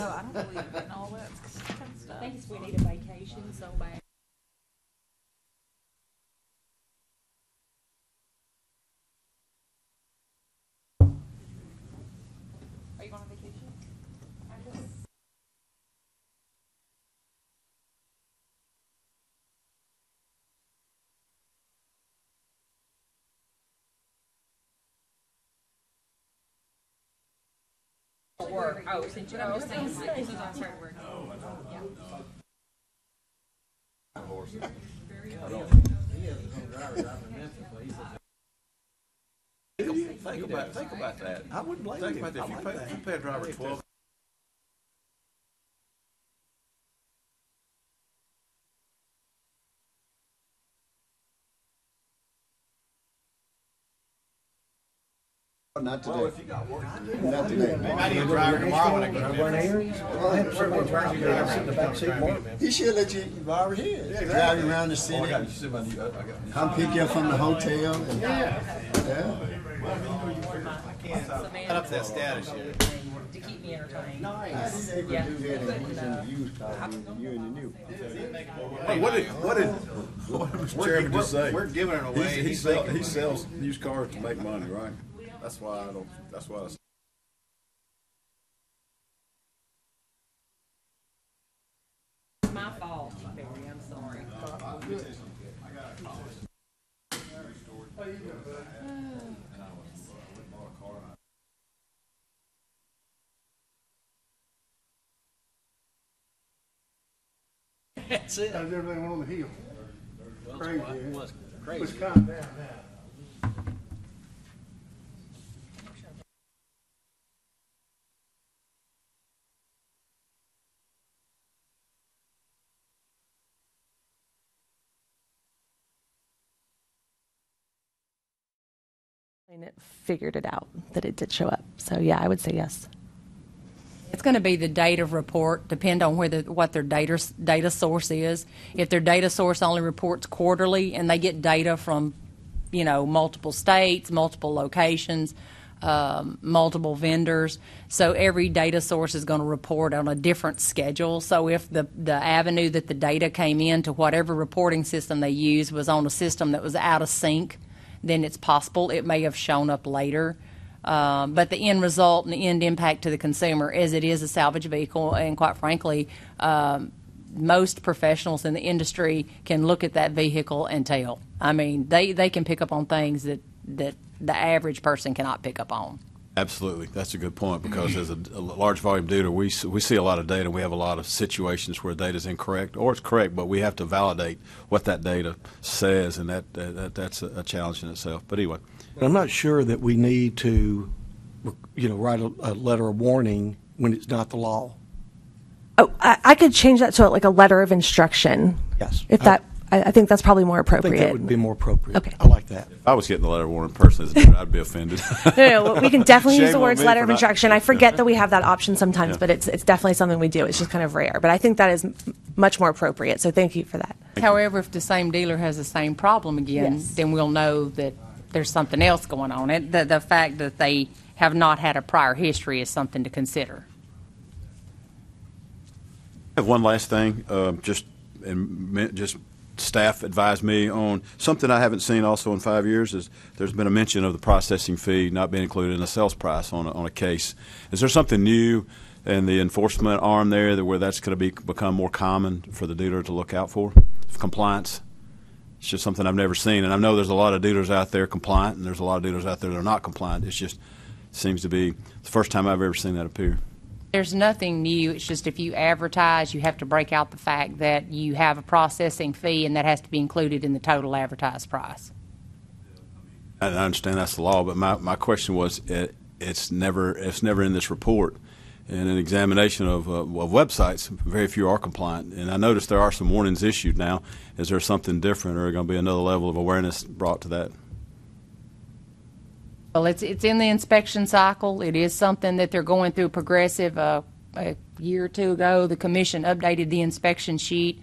No, I don't believe in all that kind of stuff. I think it's we need a vacation so bad. Are you going on vacation? Work. Oh, since you're saying since I started working. Think about that. I wouldn't blame Think you. about that. If you pay a driver 12. Not today. Well, if you got work to do. Not today. I need a driver tomorrow when I go to He should let you borrow his. Drive you around the Oh, city. I got you. See my new. I got you. Come pick you up from the hotel. And, yeah. Cut up that status here. To keep me entertained. Nice. They Yeah. do that and he's in the used car. You in the new. Hey, what did Mr. Chairman just say? We're giving it away. He sells used cars to make money, right? That's why I don't. That's why. It's my fault, Barry. I'm sorry. That's it. How's everything on the hill? Crazy, It eh? was crazy. It's calmed down now. And it figured it out that it did show up. So yeah, I would say yes. It's going to be the date of report, depend on what their data source is. If their data source only reports quarterly and they get data from, multiple states, multiple locations, multiple vendors, so every data source is going to report on a different schedule. So if the avenue that the data came into whatever reporting system they use was on a system that was out of sync, then it's possible it may have shown up later. But the end result and the end impact to the consumer is it is a salvage vehicle, and quite frankly, most professionals in the industry can look at that vehicle and tell. I mean, they can pick up on things that the average person cannot pick up on. Absolutely, that's a good point, because as a large volume dealer, we see a lot of data. We have a lot of situations where data is incorrect or it's correct, but we have to validate what that data says, and that's a challenge in itself. But anyway, But I'm not sure that we need to, write a letter of warning when it's not the law. Oh, I could change that to like a letter of instruction. Yes. If I think that's probably more I think appropriate. that would be more appropriate. Okay. I like that. if I was getting the letter of warning personally, as a dealer, I'd be offended. No, we can definitely use Shame the on words me letter for of not- instruction. I forget that we have that option sometimes, Yeah. but it's definitely something we do. It's just kind of rare. But I think that is much more appropriate. So thank you for that. However, if the same dealer has the same problem again, Yes. then we'll know that there's something else going on. The fact that they have not had a prior history is something to consider. I have one last thing. Just staff advised me on something I haven't seen also in 5 years. Is there's been a mention of the processing fee not being included in the sales price on a case. Is there something new in the enforcement arm there where that's going to become more common for the dealer to look out for compliance? It's just something I've never seen, and I know there's a lot of dealers out there compliant, and there's a lot of dealers out there that are not compliant. It's just seems to be the first time I've ever seen that appear. There's nothing new. It's just if you advertise, you have to break out the fact that you have a processing fee, and that has to be included in the total advertised price. I understand that's the law, but my question was, it's never in this report. In an examination of websites, very few are compliant, and I noticed there are some warnings issued now. Is there something different, or going to be another level of awareness brought to that? Well, it's in the inspection cycle. It is something that they're going through progressive. A year or two ago, the commission updated the inspection sheet.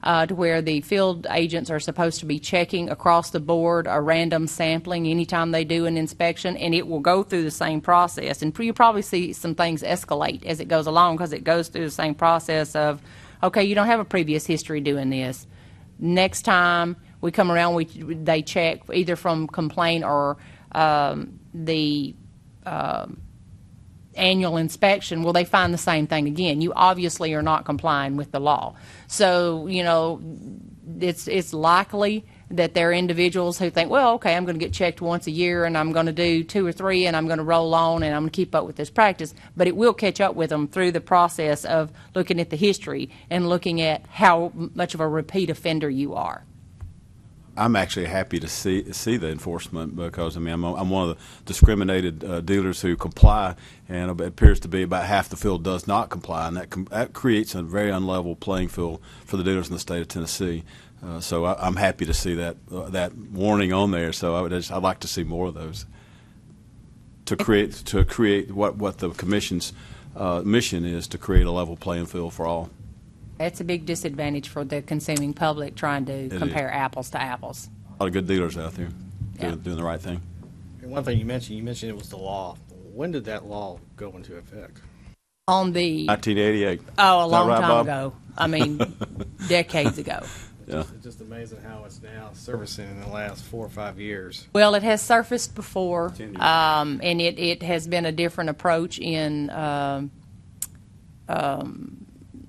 to where the field agents are supposed to be checking across the board a random sampling anytime they do an inspection, and it will go through the same process. And you probably see some things escalate as it goes along because it goes through the same process of, okay, you don't have a previous history doing this. Next time we come around, they check either from complaint or the annual inspection. Well, they find the same thing again. You obviously are not complying with the law. So, it's likely that there are individuals who think, well, okay, I'm going to get checked once a year and I'm going to do 2 or 3 and I'm going to roll on and I'm going to keep up with this practice. But it will catch up with them through the process of looking at the history and looking at how much of a repeat offender you are. I'm actually happy to see the enforcement because, I'm one of the discriminated dealers who comply, and it appears to be about half the field does not comply, and that creates a very unlevel playing field for the dealers in the state of Tennessee. So I'm happy to see that warning on there. So I'd like to see more of those to create what the commission's mission is, to create a level playing field for all. It's a big disadvantage for the consuming public trying to compare apples to apples. A lot of good dealers out there Yeah. doing the right thing. And one thing you mentioned it was the law. When did that law go into effect? On the 1988. a Is that long right, time Bob? ago. I mean, decades ago. Yeah. It's just amazing how it's now servicing in the last 4 or 5 years. Well, it has surfaced before, and it has been a different approach in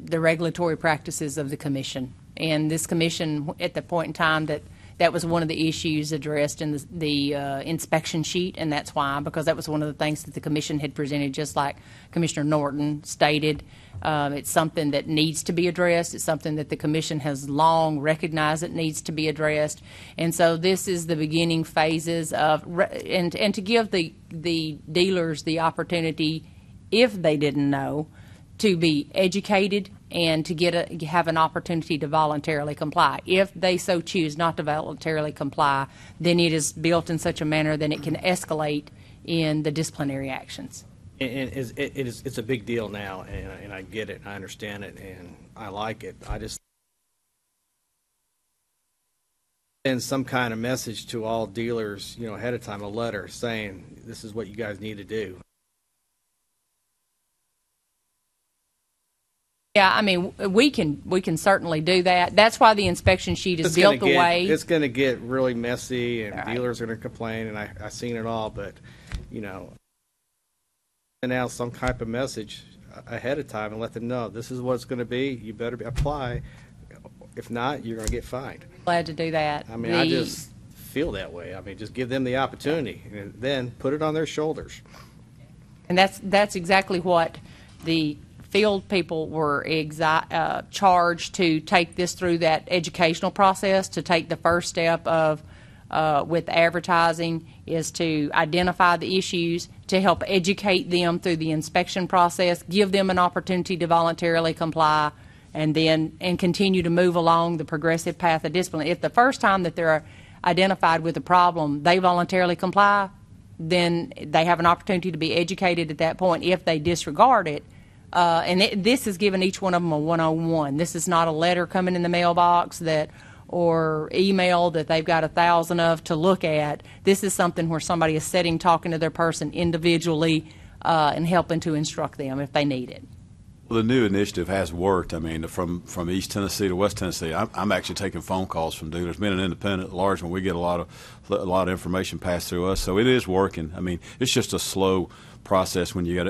the regulatory practices of the commission. And this commission, at the point in time that was one of the issues addressed in the inspection sheet, and that's why, because that was one of the things that the commission had presented, just like Commissioner Norton stated. It's something that needs to be addressed. It's something that the commission has long recognized it needs to be addressed. And so this is the beginning phases of, and to give the dealers the opportunity, if they didn't know, to be educated and to have an opportunity to voluntarily comply. If they so choose not to voluntarily comply, then it is built in such a manner that it can escalate in the disciplinary actions. And it's a big deal now, and I get it, I understand it, and I like it. I just send some kind of message to all dealers, ahead of time, a letter saying this is what you guys need to do. Yeah, I mean, we can certainly do that. That's why the inspection sheet is built the way. It's going to get really messy, and All right. dealers are going to complain, and I've seen it all, but, send out some type of message ahead of time and let them know this is what it's going to be. You better apply. If not, you're going to get fined. Glad to do that. I mean, I just feel that way. I mean, just give them the opportunity, and then put it on their shoulders. And that's exactly what the field people were charged to take this through that educational process, to take the first step of with advertising is to identify the issues, to help educate them through the inspection process, give them an opportunity to voluntarily comply, and continue to move along the progressive path of discipline. If the first time that they're identified with a problem, they voluntarily comply, then they have an opportunity to be educated at that point. If they disregard it, this is giving each one of them a 101. This is not a letter coming in the mailbox or email that they've got 1,000 of to look at. This is something where somebody is sitting, talking to their person individually, and helping to instruct them if they need it. Well, the new initiative has worked. I mean, from East Tennessee to West Tennessee, I'm actually taking phone calls from dealers. Being an independent, large one, we get a lot of information passed through us, so it is working. I mean, it's just a slow process when you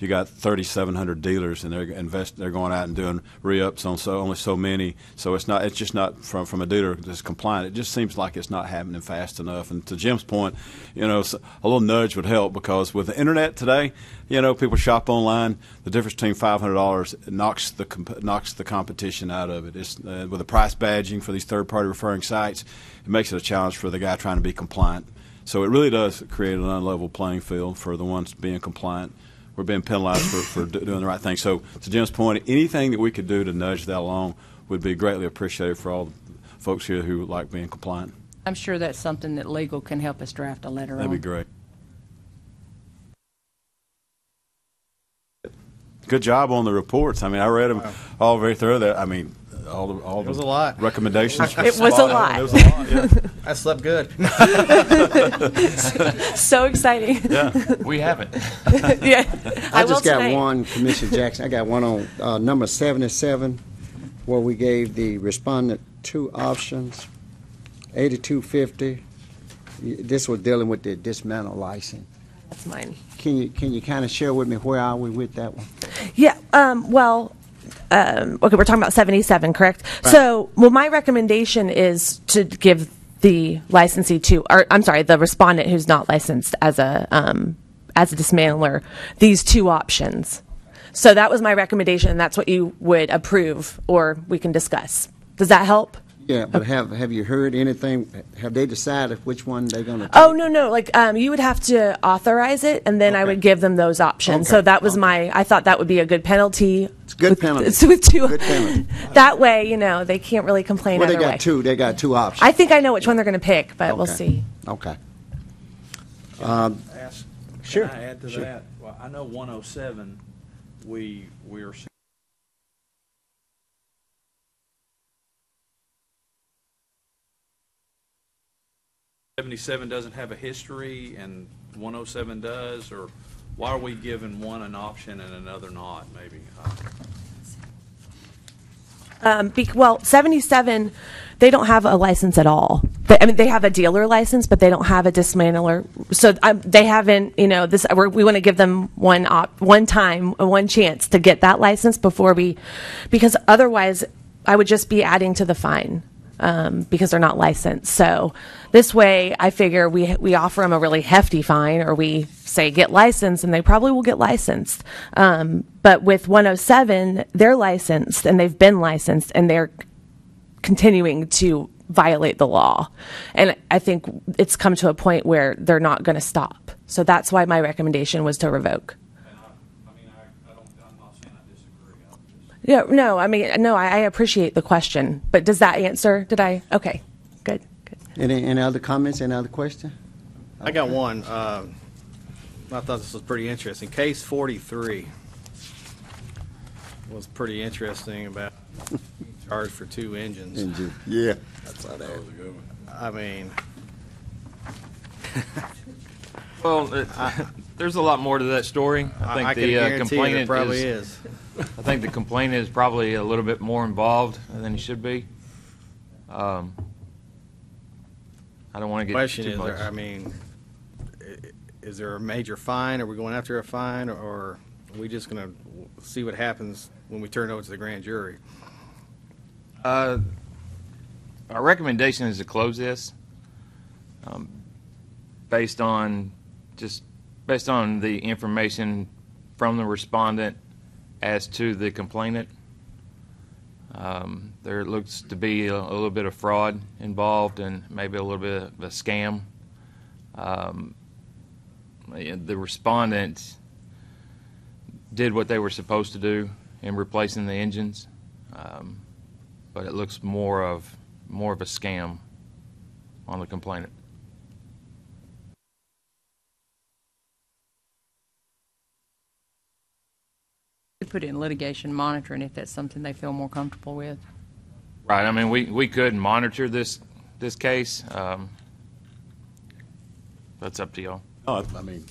got 3,700 dealers and they're going out and doing re-ups on only so many. So it's just not from a dealer that's compliant. It just seems like it's not happening fast enough. And to Jim's point, a little nudge would help, because with the internet today, people shop online. The difference between $500 knocks the competition out of it. It's with the price badging for these third-party referring sites, it makes it a challenge for the guy trying to be compliant. So it really does create an unlevel playing field for the ones being compliant. We're being penalized for doing the right thing. So to Jim's point, anything that we could do to nudge that along would be greatly appreciated for all the folks here who like being compliant. I'm sure that's something that legal can help us draft a letter on. That'd be great. Good job on the reports. I mean, I read them all very thorough. I mean, all It was the a lot. recommendations. It was a Spot on. lot. It was a lot, yeah. I slept good. So exciting. We haven't. Yeah. I will just got tonight. one, Commissioner Jackson. I got one on number 77, where we gave the respondent two options, 8250. This was dealing with the dismantle license. That's mine. Can you kind of share with me where are we with that one? Yeah. Okay, we're talking about 77, correct? So, my recommendation is to give the licensee the respondent who's not licensed as a dismantler, these two options. So that was my recommendation, and that's what you would approve, or we can discuss. Does that help? Yeah, but have you heard anything? Have they decided which one they're going to take? Oh, no. Like, you would have to authorize it, and then I would give them those options. Okay. So that was I thought that would be a good penalty. It's a good penalty. It's with two. Good penalty. That way, they can't really complain Well, either they way. got two. They got two options. I think I know which one they're going to pick, but we'll Okay. see. Okay. Ask, Sure. Can I add to Sure. that? Well, I know 107, we're 77 doesn't have a history and 107 does, or why are we giving one an option and another not, maybe? 77, they don't have a license at all. They have a dealer license, but they don't have a dismantler. So they haven't, we want to give them one chance to get that license because otherwise I would just be adding to the fine. Because they're not licensed. So this way, I figure we offer them a really hefty fine, or we say get licensed, and they probably will get licensed. But with 107, they're licensed, and they've been licensed, and they're continuing to violate the law. And I think it's come to a point where they're not going to stop. So that's why my recommendation was to revoke. I'm not saying I disagree. Yeah, no, I appreciate the question, but does that answer? Okay, good. Any other comments? Any other questions? I got one. I thought this was pretty interesting. Case 43 was pretty interesting about charged for two engines. Yeah. That's how that was. I mean, Well, there's a lot more to that story. I think I can the guarantee complainant it probably is. I think the complainant is probably a little bit more involved than he should be. I don't want to get Question too is, much. is there a major fine? Are we going after a fine, or are we just going to see what happens when we turn it over to the grand jury? Our recommendation is to close this, based on the information from the respondent as to the complainant. There looks to be a little bit of fraud involved and maybe a little bit of a scam. The respondent did what they were supposed to do in replacing the engines, but it looks more of a scam on the complainant. Put in litigation monitoring if that's something they feel more comfortable with. Right. I mean, we could monitor this case. That's up to y'all. No, I mean,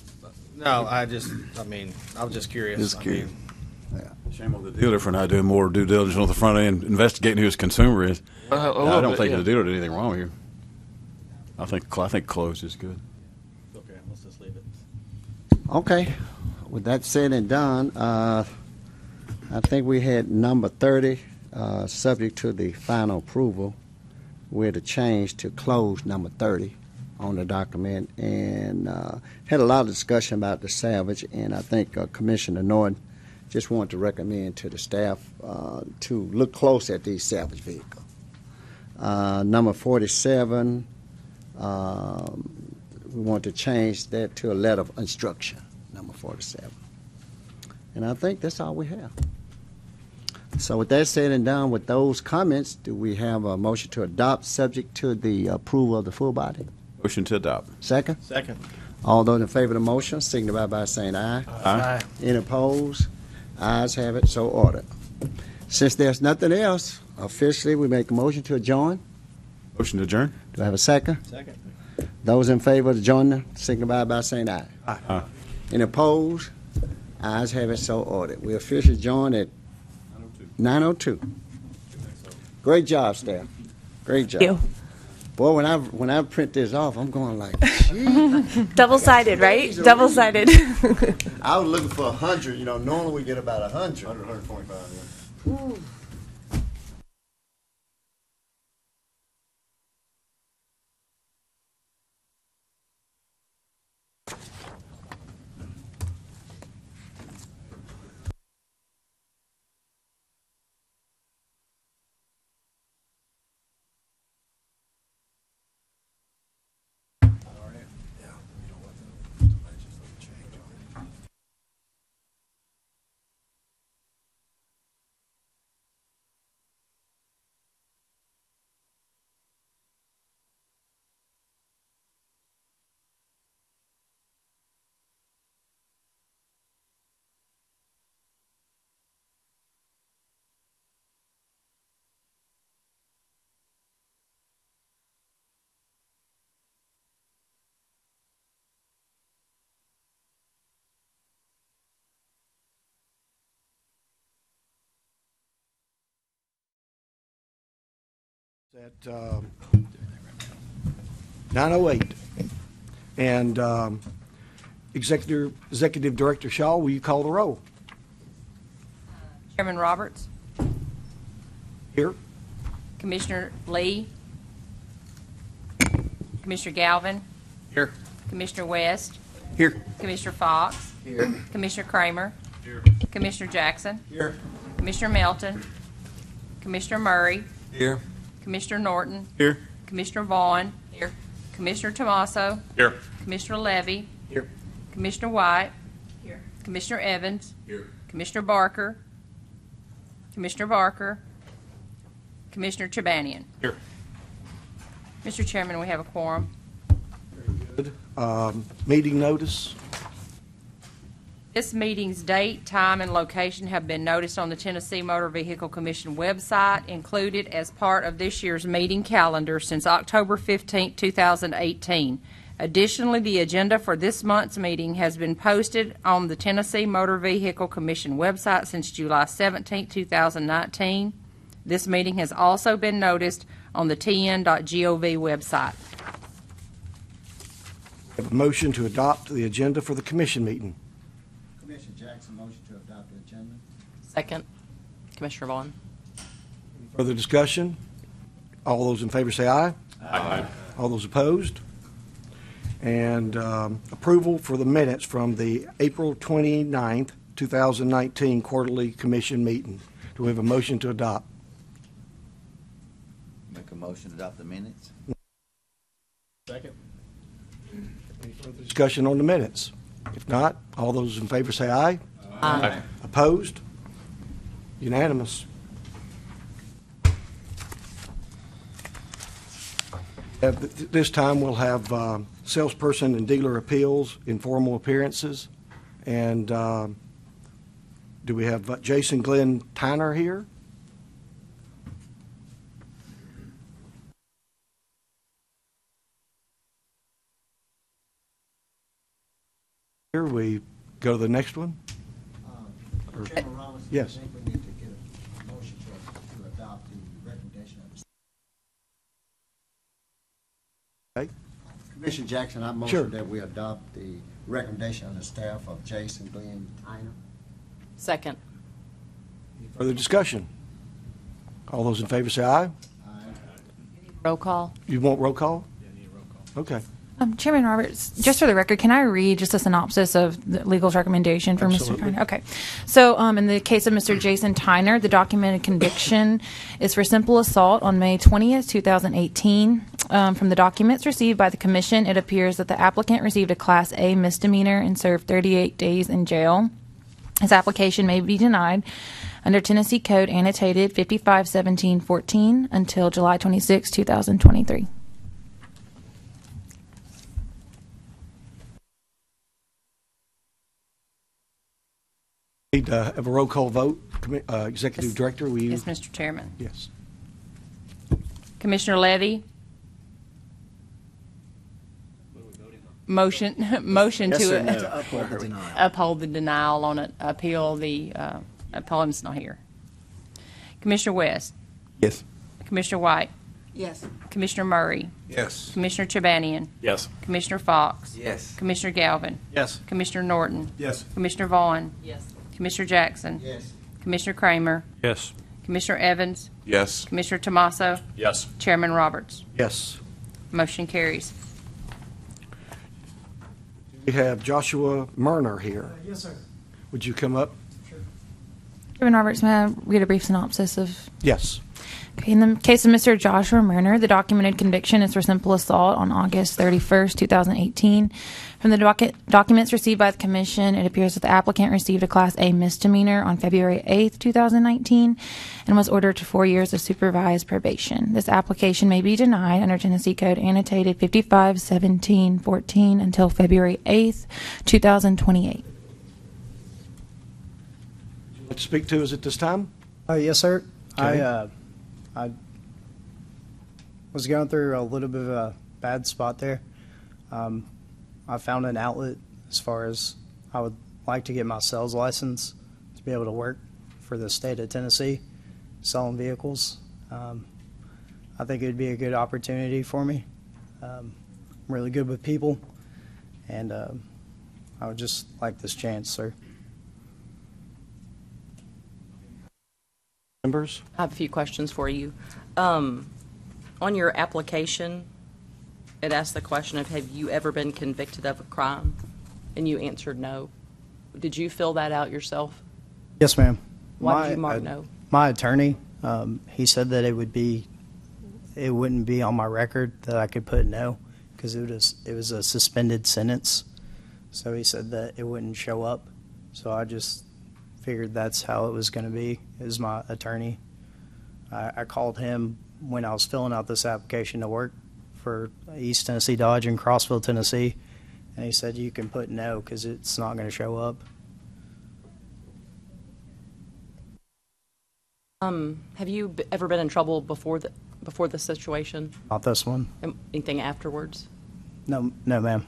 No, I was just curious. Just I curious. mean, shame on the dealer for not doing more due diligence on the front end, investigating who his consumer is. I don't think the dealer did anything wrong here. I think closed is good. okay, let's just leave it. Okay. With that said and done, I think we had number 30, subject to the final approval. We had a change to close number 30 on the document, and had a lot of discussion about the salvage, and I think Commissioner Norton just wanted to recommend to the staff to look close at these salvage vehicles. Number 47, we want to change that to a letter of instruction, number 47. And I think that's all we have. So with that said and done, with those comments, do we have a motion to adopt subject to the approval of the full body? Motion to adopt. Second? Second. All those in favor of the motion signify by saying aye. Aye. Any opposed? Ayes have it, so ordered. Since there's nothing else, officially, we make a motion to adjourn. Motion to adjourn? Do I have a second? Second. Those in favor of adjourning, signify by saying aye. Aye. Any opposed? Ayes have it, so ordered. We officially adjourn at 9:02. Great job, staff. Great job. Thank you. Boy, when I print this off, I'm going like, gee. Double-sided, right? Double-sided. I was looking for 100. You know, normally we get about 100. 125, yeah. At 9:08. And Executive Director Shaw, will you call the roll? Chairman Roberts, Here. Commissioner Lee, Commissioner Galvin, Here. Commissioner West, Here. Commissioner Fox, Commissioner Kramer, Commissioner Jackson, Here. Commissioner Melton, Commissioner Murray, Here. Commissioner Norton, Here. Commissioner Vaughn, Commissioner Tomaso, Here. Commissioner Levy, Here. Commissioner White, Commissioner Evans, Commissioner Barker, Commissioner Chibanian. Here. Mr. Chairman, we have a quorum. Good. Meeting notice. This meeting's date, time, and location have been noticed on the Tennessee Motor Vehicle Commission website, included as part of this year's meeting calendar since October 15, 2018. Additionally, the agenda for this month's meeting has been posted on the Tennessee Motor Vehicle Commission website since July 17, 2019. This meeting has also been noticed on the tn.gov website. We have a motion to adopt the agenda for the commission meeting. Commissioner Jackson, motion to adopt the agenda. Second. Commissioner Vaughn. Further discussion? All those in favor say aye. Aye. All those opposed? And approval for the minutes from the April 29th, 2019 quarterly commission meeting. Do we have a motion to adopt? Make a motion to adopt the minutes. Second. Any further discussion on the minutes? If not, all those in favor say aye. Aye. Opposed? Unanimous. At this time, we'll have salesperson and dealer appeals, informal appearances. And do we have Jason Glenn Tyner here? Here we go to the next one. Or- Chairman Roberts, Yes. I think we need to get a motion to adopt the recommendation of the. Okay. Commissioner Jackson, I Sure. motion that we adopt the recommendation of the staff of Jason Glenn Tyner. Second. Further discussion? All those in favor say aye. Roll call. You want roll call? Okay. Chairman Roberts, just for the record, can I read just a synopsis of the legal's recommendation for Absolutely. Mr. Tyner? Okay. So in the case of Mr. Jason Tyner, the documented conviction is for simple assault on May 20th, 2018. From the documents received by the commission, it appears that the applicant received a Class A misdemeanor and served 38 days in jail. His application may be denied under Tennessee Code annotated 551714 until July 26, 2023. Need to have a roll call vote. Executive Director, will you? Yes, Mr. Chairman. Yes. Commissioner Levy? Motion to uphold the denial on an appeal. The appellant's not here. Commissioner West? Yes. Commissioner White? Yes. Commissioner Murray? Yes. Commissioner Chibanian? Yes. Commissioner Fox? Yes. Commissioner Galvin? Yes. Commissioner Norton? Yes. Commissioner Vaughn? Yes. Commissioner Jackson? Yes. Commissioner Kramer? Yes. Commissioner Evans? Yes. Commissioner Tomaso? Yes. Chairman Roberts? Yes. Motion carries. We have Joshua Murner here. Yes, sir. Would you come up? Chairman Roberts, may I read a brief synopsis of? Yes. Okay, in the case of Mr. Joshua Murner, the documented conviction is for simple assault on August 31st, 2018. From the documents received by the Commission, it appears that the applicant received a Class A misdemeanor on February 8th, 2019, and was ordered to 4 years of supervised probation. This application may be denied under Tennessee Code annotated 551714 until February 8th, 2028. Let's speak to us at this time. Yes, sir. Okay. I was going through a little bit of a bad spot there. I found an outlet as far as I would like to get my sales license to be able to work for the state of Tennessee selling vehicles. I think it would be a good opportunity for me. I'm really good with people, and I would just like this chance, sir. Members? I have a few questions for you. On your application, it asked the question of, have you ever been convicted of a crime? And you answered no. Did you fill that out yourself? Yes, ma'am. Why did you mark no? My attorney, he said that it wouldn't be on my record that I could put no, because it was a suspended sentence. So he said that it wouldn't show up. So I just figured that's how it was going to be, is my attorney. I called him when I was filling out this application to work for East Tennessee Dodge in Crossville, Tennessee, and he said you can put no because it's not going to show up. Have you ever been in trouble before the situation? Not this one. Anything afterwards? No, ma'am.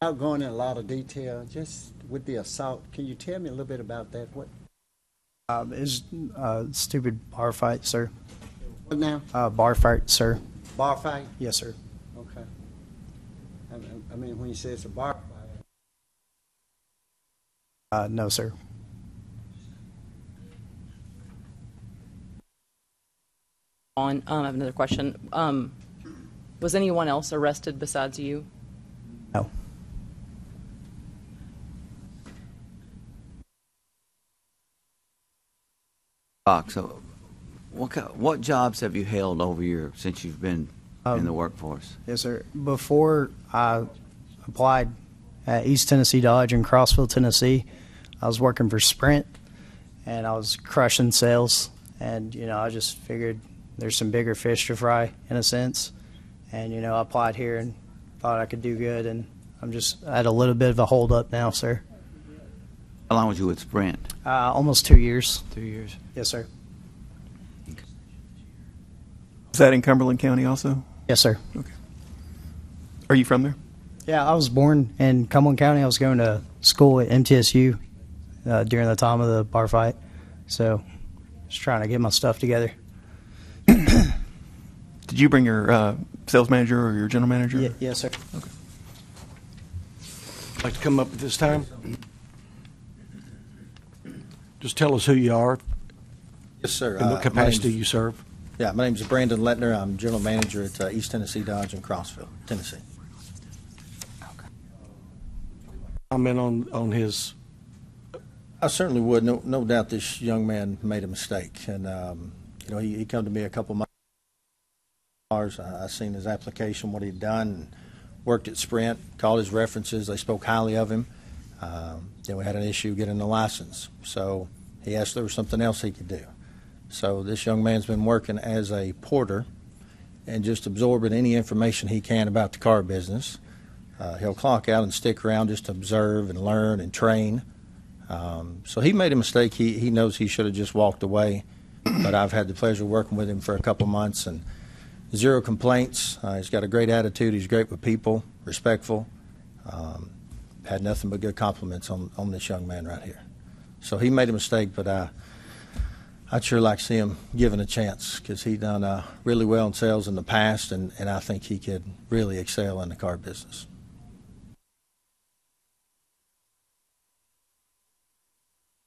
Without going in a lot of detail, just with the assault, can you tell me a little bit about that? What It's a stupid bar fight, sir. what now? Bar fight, sir. Bar fight? Yes, sir. Okay. I mean, when you say it's a bar fight. No, sir. I have another question. Was anyone else arrested besides you? No. So, what jobs have you held over since you've been in the workforce? Yes, sir. Before I applied at East Tennessee Dodge in Crossville, Tennessee, I was working for Sprint, and I was crushing sales. And, I just figured there's some bigger fish to fry, in a sense. And, I applied here and thought I could do good, and I'm just at a little bit of a hold-up now, sir. How long was you with Sprint? Almost 2 years. 2 years. Yes, sir. Is that in Cumberland County also? Yes, sir. Okay. Are you from there? Yeah, I was born in Cumberland County. I was going to school at MTSU during the time of the bar fight. So, just trying to get my stuff together. Did you bring your sales manager or your general manager? Yes, sir. Okay. Like to come up at this time? Just tell us who you are Yes, sir. and what capacity you serve. Yeah, my name is Brandon Lettner. I'm general manager at East Tennessee Dodge in Crossville, Tennessee. Comment on his. I certainly would. No doubt this young man made a mistake. And, he come to me a couple months. I seen his application, what he'd done, and worked at Sprint, called his references. They spoke highly of him. Then we had an issue getting the license. So he asked if there was something else he could do. So this young man's been working as a porter and just absorbing any information he can about the car business. He'll clock out and stick around just to observe and learn and train. So he made a mistake. He knows he should have just walked away, but I've had the pleasure of working with him for a couple months, and zero complaints. He's got a great attitude. He's great with people, respectful. Had nothing but good compliments on this young man right here. So he made a mistake, but I'd sure like to see him given a chance because he done really well in sales in the past, and I think he could really excel in the car business.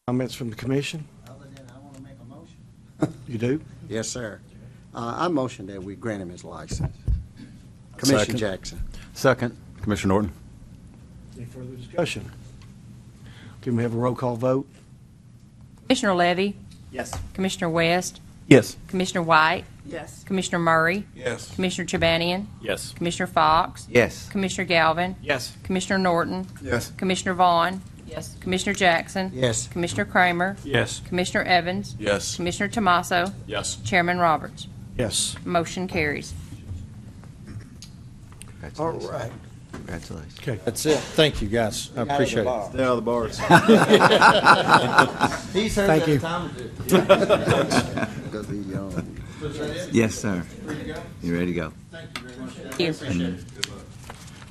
Comments from the commission? Other than I want to make a motion. You do? Yes, sir. I motion that we grant him his license. Commissioner Second. Jackson. Second. Commissioner Norton. Any further discussion? Can we have a roll call vote? Commissioner Levy, Yes. Commissioner West, Yes. Commissioner White, Yes. Commissioner Murray, Yes. Commissioner Tribanian, Yes. Commissioner Fox, Yes. Commissioner Galvin, Yes. Commissioner Norton, Yes. Commissioner Vaughn, Yes. Commissioner Jackson, Yes. Commissioner Kramer, Yes. Commissioner Evans, Yes. Commissioner Tomaso, Yes. Chairman Roberts. Yes. Motion carries. All Congratulations. right. Congratulations. Okay. That's it. Thank you, guys. I appreciate it. Stay out of the bars. Thank you. Because he's young. Yes, sir. You ready to go? Thank you.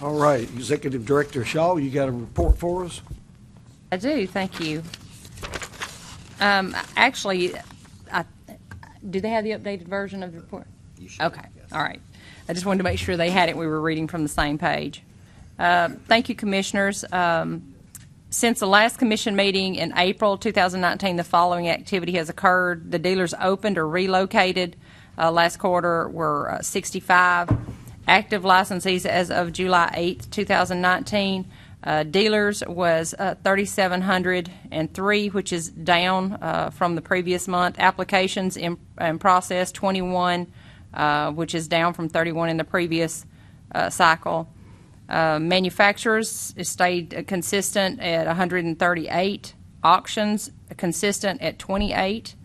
All right, Executive Director Shaw, you got a report for us? I do, thank you. Actually, do they have the updated version of the report? Okay, all right. I just wanted to make sure they had it. We were reading from the same page. Thank you, Commissioners. Since the last Commission meeting in April 2019, the following activity has occurred. The dealers opened or relocated last quarter were 65. Active licensees as of July 8, 2019. Dealers was 3,703, which is down from the previous month. Applications in process, 21, which is down from 31 in the previous cycle. Manufacturers stayed consistent at 138. Auctions consistent at 28.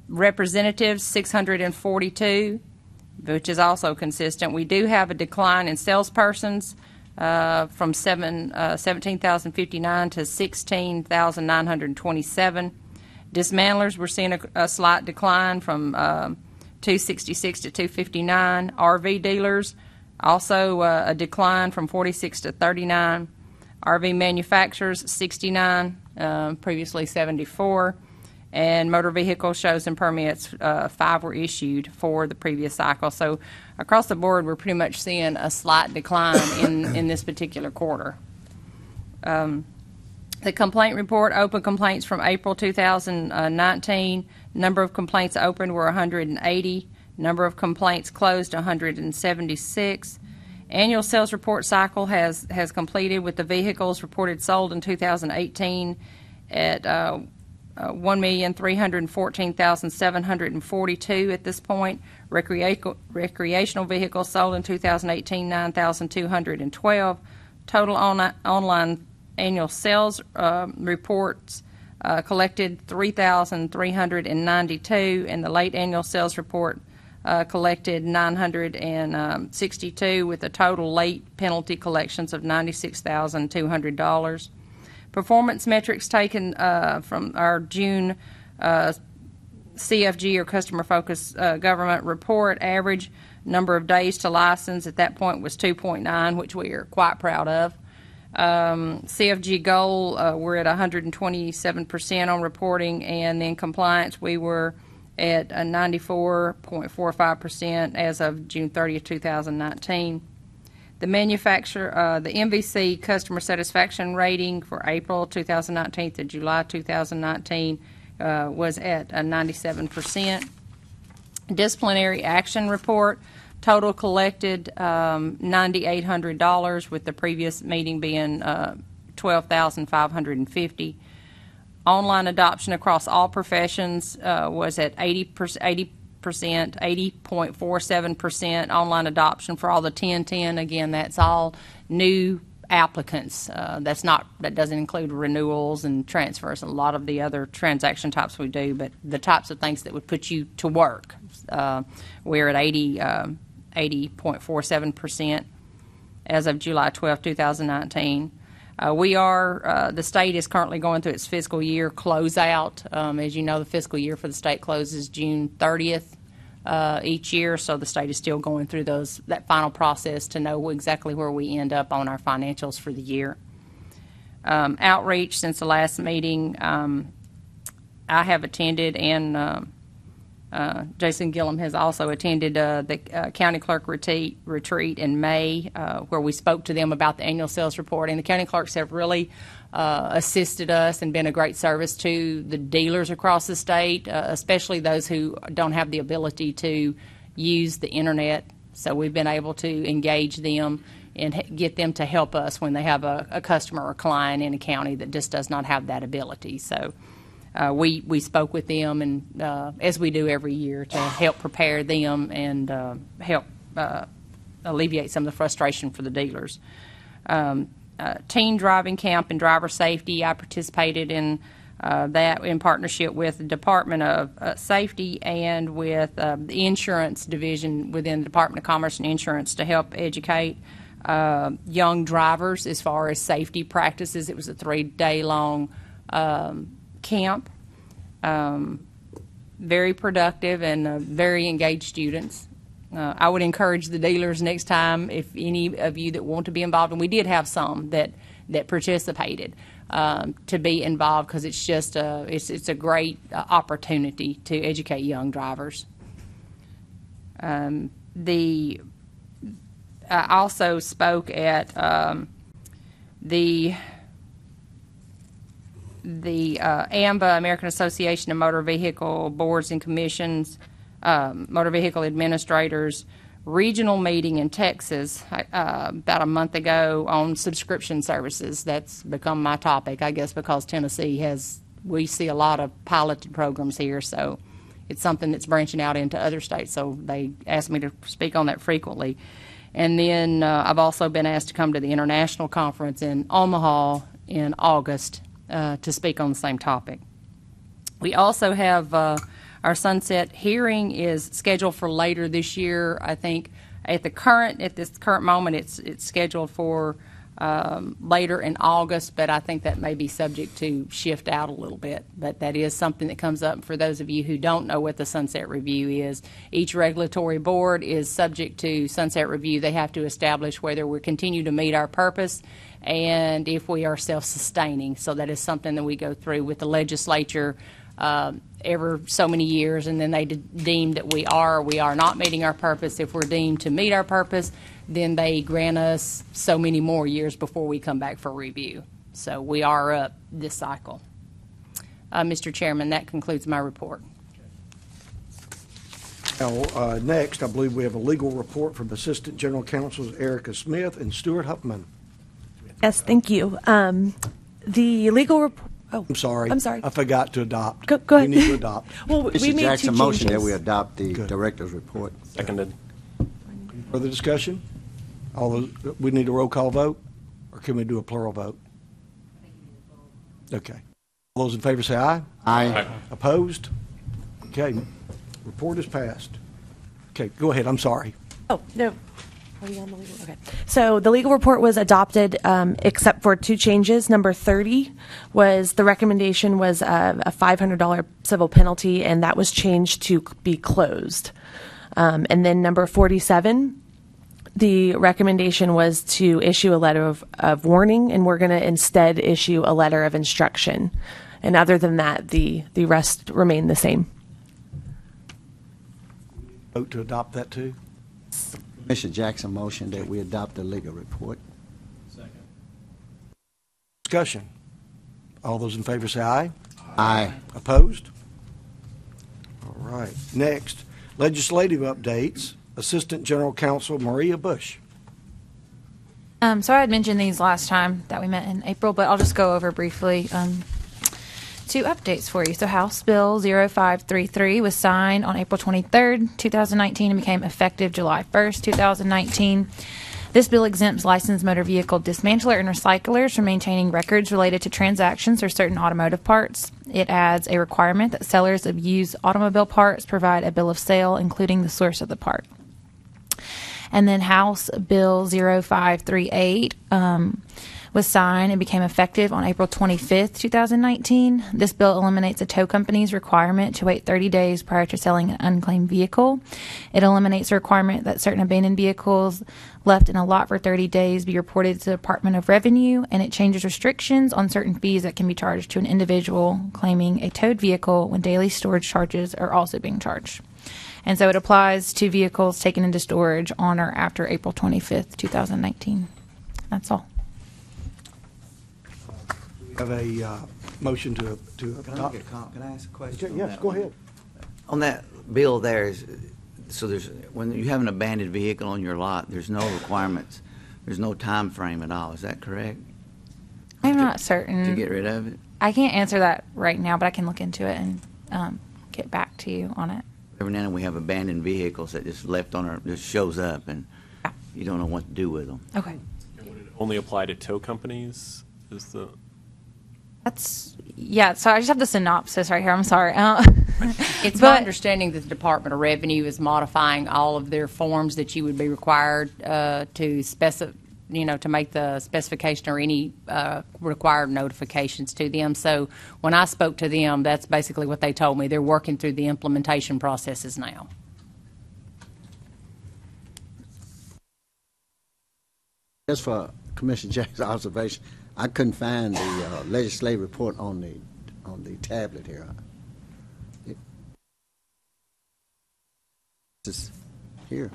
Representatives, 642, which is also consistent. We do have a decline in salespersons from 17,059 to 16,927. Dismantlers, we're seeing a slight decline from 266 to 259. RV dealers, also a decline from 46 to 39. RV manufacturers, 69, previously 74. And motor vehicle shows and permits, 5 were issued for the previous cycle. So across the board, we're pretty much seeing a slight decline in this particular quarter. The complaint report, open complaints from April 2019. Number of complaints opened were 180. Number of complaints closed, 176. Annual sales report cycle has completed with the vehicles reported sold in 2018 at 1,314,742 at this point. Recreational vehicles sold in 2018, 9,212. Total online annual sales reports collected 3,392, and the late annual sales report collected 962 with a total late penalty collections of $96,200. Performance metrics taken from our June CFG, or Customer Focused Government Report. Average number of days to license at that point was 2.9, which we are quite proud of. CFG goal, we're at 127% on reporting, and then compliance, we were at 94.45% as of June 30th, 2019. The manufacturer, the MVC customer satisfaction rating for April 2019 to July 2019 was at 97%. Disciplinary action report, total collected $9,800, with the previous meeting being $12,550. Online adoption across all professions was at 80.47% online adoption for all the 1010. Again, that's all new applicants. That doesn't include renewals and transfers and a lot of the other transaction types we do, but the types of things that would put you to work. We're at 80.47% as of July 12, 2019. The state is currently going through its fiscal year closeout. As you know, the fiscal year for the state closes June 30th each year, so the state is still going through that final process to know exactly where we end up on our financials for the year. Outreach since the last meeting, I have attended, and Jason Gillum has also attended the county clerk retreat in May, where we spoke to them about the annual sales report. And the county clerks have really assisted us and been a great service to the dealers across the state, especially those who don't have the ability to use the internet. So we've been able to engage them and get them to help us when they have a customer or client in a county that just does not have that ability. So we spoke with them, and as we do every year, to help prepare them and help alleviate some of the frustration for the dealers. Teen driving camp and driver safety, I participated in that in partnership with the Department of Safety and with the insurance division within the Department of Commerce and Insurance to help educate young drivers as far as safety practices. It was a 3-day long camp. Very productive and very engaged students. I would encourage the dealers next time, if any of you that want to be involved, and we did have some that participated, to be involved, because it's just it's a great opportunity to educate young drivers. I also spoke at the AMBA, American Association of Motor Vehicle Boards and Commissions, Motor Vehicle Administrators regional meeting in Texas about a month ago on subscription services. That's become my topic, I guess, because Tennessee we see a lot of piloted programs here, so it's something that's branching out into other states, so they ask me to speak on that frequently. And then I've also been asked to come to the international conference in Omaha in August to speak on the same topic. We also have our sunset hearing is scheduled for later this year. I think at this current moment it's scheduled for later in August, but I think that may be subject to shift out a little bit. But that is something that comes up. For those of you who don't know what the sunset review is, each regulatory board is subject to sunset review. They have to establish whether we continue to meet our purpose and if we are self-sustaining. So that is something that we go through with the legislature every so many years, and then they deem that we are not meeting our purpose. If we're deemed to meet our purpose, then they grant us so many more years before we come back for review. So we are up this cycle. Mr. Chairman, that concludes my report. Now, next, I believe we have a legal report from Assistant General Counsels Erica Smith and Stuart Huffman. Yes, thank you. The legal report. Oh, I'm sorry. I forgot to adopt. Go ahead. We need to adopt. Well, we Mr. made Jackson, two motion that changes. we adopt the director's report. Seconded. Further discussion? We need a roll call vote, or can we do a plural vote? Okay. All those in favor say aye. Aye. Opposed? Okay. Report is passed. Okay, go ahead. I'm sorry. Oh, no. Are you on the legal? Okay. So the legal report was adopted except for two changes. Number 30 was the recommendation was a $500 civil penalty, and that was changed to be closed. And then number 47, the recommendation was to issue a letter of warning, and we're going to instead issue a letter of instruction. And other than that, the rest remain the same. Vote to adopt that too? Mr. Jackson, motion that we adopt the legal report. Discussion. All those in favor say aye. Aye. Opposed? All right. Next, legislative updates. Assistant General Counsel Maria Bush. So I had mentioned these last time that we met in April, but I'll just go over briefly two updates for you. So House Bill 0533 was signed on April 23rd, 2019, and became effective July 1st, 2019. This bill exempts licensed motor vehicle dismantler and recyclers from maintaining records related to transactions or certain automotive parts. It adds a requirement that sellers of used automobile parts provide a bill of sale, including the source of the part. And then House Bill 0538 was signed and became effective on April 25th, 2019. This bill eliminates a tow company's requirement to wait 30 days prior to selling an unclaimed vehicle. It eliminates a requirement that certain abandoned vehicles left in a lot for 30 days be reported to the Department of Revenue, and it changes restrictions on certain fees that can be charged to an individual claiming a towed vehicle when daily storage charges are also being charged. And so it applies to vehicles taken into storage on or after April 25th, 2019. That's all. Have a motion to adopt. Can I ask a question? on Yes, that go one? ahead. On that bill there, so there's, when you have an abandoned vehicle on your lot, there's no requirements, there's no time frame at all, is that correct? I'm not certain. To get rid of it? I can't answer that right now, but I can look into it and get back to you on it. Every now and then we have abandoned vehicles that just left on our, just shows up and you don't know what to do with them. Okay. Would it only apply to tow companies? Yeah, so I just have the synopsis right here. I'm sorry. It's my understanding that the Department of Revenue is modifying all of their forms that you would be required to to make the specification or any required notifications to them. So when I spoke to them, that's basically what they told me. They're working through the implementation processes now. Just for Commissioner Jack's observation, I couldn't find the legislative report on the tablet here. It's here.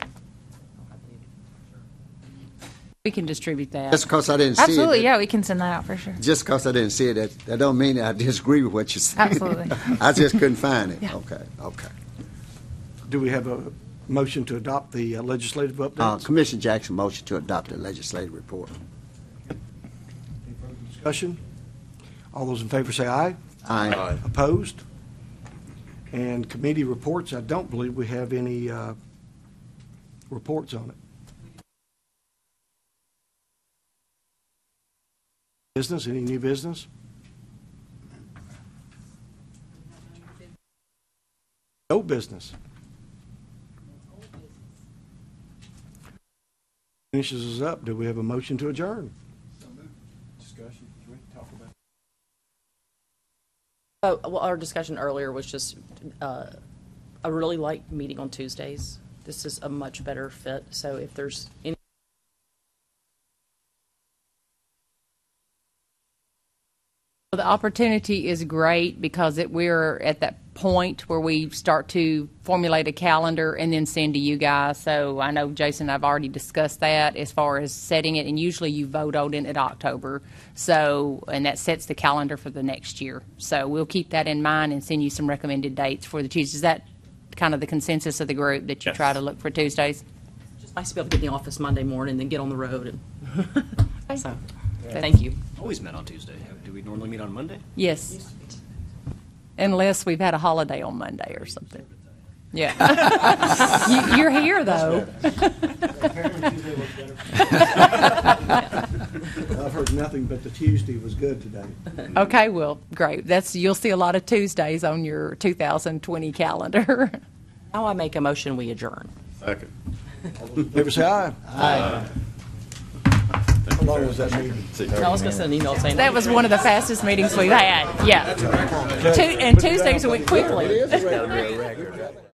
We can distribute that. Just because I didn't see it. Absolutely, yeah, we can send that out for sure. Just because I didn't see it, that don't mean that I disagree with what you said. Absolutely. I just couldn't find it. Yeah. Okay. Do we have a motion to adopt the legislative updates? Commissioner Jackson motion to adopt the legislative report. Discussion? All those in favor say aye. Aye. Opposed? And committee reports, I don't believe we have any reports on it. Business, any new business? No business. Finishes us up. Do we have a motion to adjourn? Discussion, can we talk about? Well, our discussion earlier was just, I really like meeting on Tuesdays. This is a much better fit, so if there's any. The opportunity is great because we're at that point where we start to formulate a calendar and then send to you guys. So I know, Jason, I've already discussed that as far as setting it, and usually you vote on it in October. So, and that sets the calendar for the next year. So we'll keep that in mind and send you some recommended dates for the Tuesdays. Is that kind of the consensus of the group, that you try to look for Tuesdays? Just nice to be able to get in the office Monday morning and then get on the road. And so, thank you. Always met on Tuesday. Do we normally meet on Monday? Yes. Unless we've had a holiday on Monday or something. Yeah. You're here, though. I've heard nothing but the Tuesday was good today. Okay, well, great. You'll see a lot of Tuesdays on your 2020 calendar. Now I make a motion, we adjourn. Second. Favor say aye. Aye. How long was that meeting? I was going to send an email saying That was one of the fastest meetings we've had. Yeah. And Tuesdays went quickly.